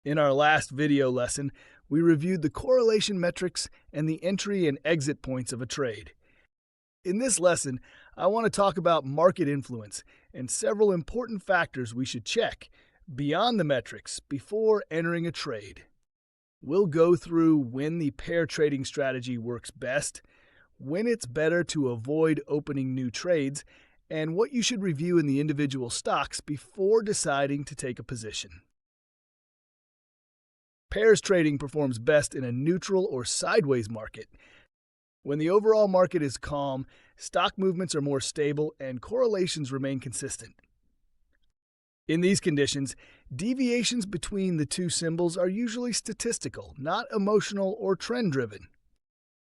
In our last video lesson, we reviewed the correlation metrics and the entry and exit points of a trade. In this lesson, I want to talk about market influence and several important factors we should check beyond the metrics before entering a trade. We'll go through when the pair trading strategy works best, when it's better to avoid opening new trades, and what you should review in the individual stocks before deciding to take a position. Pairs trading performs best in a neutral or sideways market. When the overall market is calm, stock movements are more stable and correlations remain consistent. In these conditions, deviations between the two symbols are usually statistical, not emotional or trend-driven.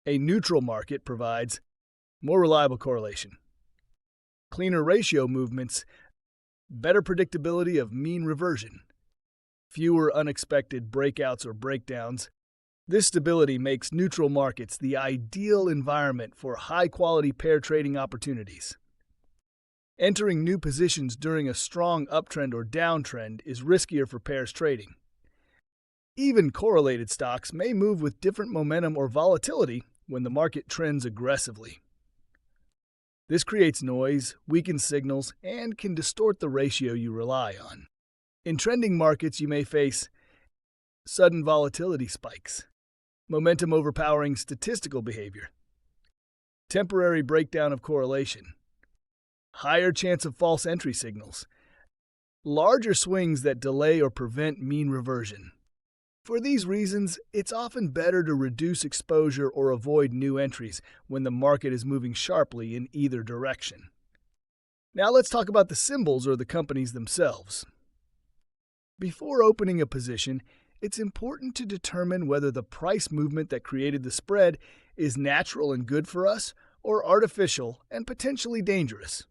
A neutral market provides more reliable correlation, cleaner ratio movements, better predictability of mean reversion, fewer unexpected breakouts or breakdowns. This stability makes neutral markets the ideal environment for high-quality pair trading opportunities. Entering new positions during a strong uptrend or downtrend is riskier for pairs trading. Even correlated stocks may move with different momentum or volatility when the market trends aggressively. This creates noise, weakens signals, and can distort the ratio you rely on. In trending markets, you may face sudden volatility spikes, momentum overpowering statistical behavior, temporary breakdown of correlation, higher chance of false entry signals, larger swings that delay or prevent mean reversion. For these reasons, it's often better to reduce exposure or avoid new entries when the market is moving sharply in either direction. Now let's talk about the symbols or the companies themselves. Before opening a position, it's important to determine whether the price movement that created the spread is natural and good for us or artificial and potentially dangerous.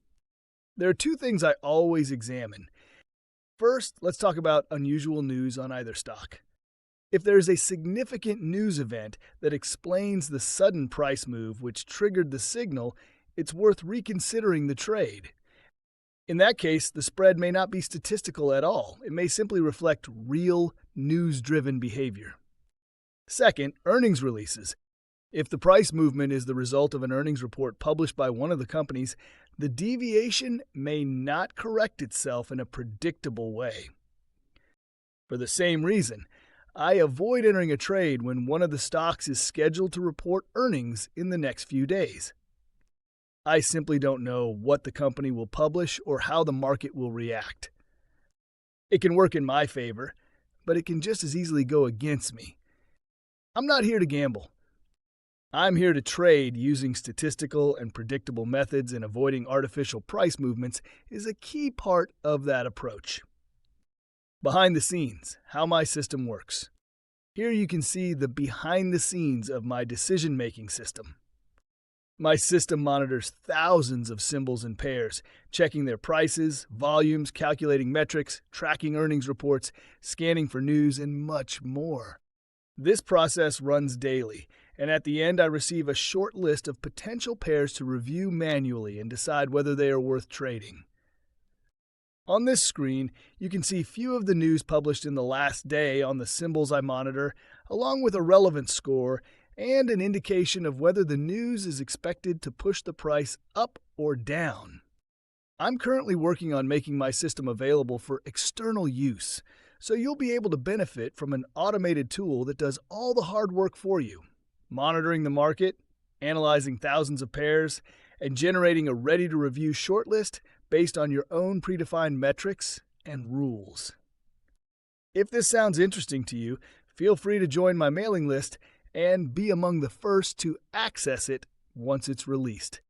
There are two things I always examine. First, let's talk about unusual news on either stock. If there is a significant news event that explains the sudden price move which triggered the signal, it's worth reconsidering the trade. In that case, the spread may not be statistical at all. It may simply reflect real, news-driven behavior. Second, earnings releases. If the price movement is the result of an earnings report published by one of the companies, the deviation may not correct itself in a predictable way. For the same reason, I avoid entering a trade when one of the stocks is scheduled to report earnings in the next few days. I simply don't know what the company will publish or how the market will react. It can work in my favor, but it can just as easily go against me. I'm not here to gamble. I'm here to trade. Using statistical and predictable methods and avoiding artificial price movements is a key part of that approach. Behind the scenes, how my system works. Here you can see the behind the scenes of my decision-making system. My system monitors thousands of symbols and pairs, checking their prices, volumes, calculating metrics, tracking earnings reports, scanning for news, and much more. This process runs daily, and at the end I receive a short list of potential pairs to review manually and decide whether they are worth trading. On this screen, you can see few of the news published in the last day on the symbols I monitor, along with a relevance score and an indication of whether the news is expected to push the price up or down. I'm currently working on making my system available for external use, so you'll be able to benefit from an automated tool that does all the hard work for you, monitoring the market, analyzing thousands of pairs, and generating a ready-to-review shortlist based on your own predefined metrics and rules. If this sounds interesting to you, feel free to join my mailing list and be among the first to access it once it's released.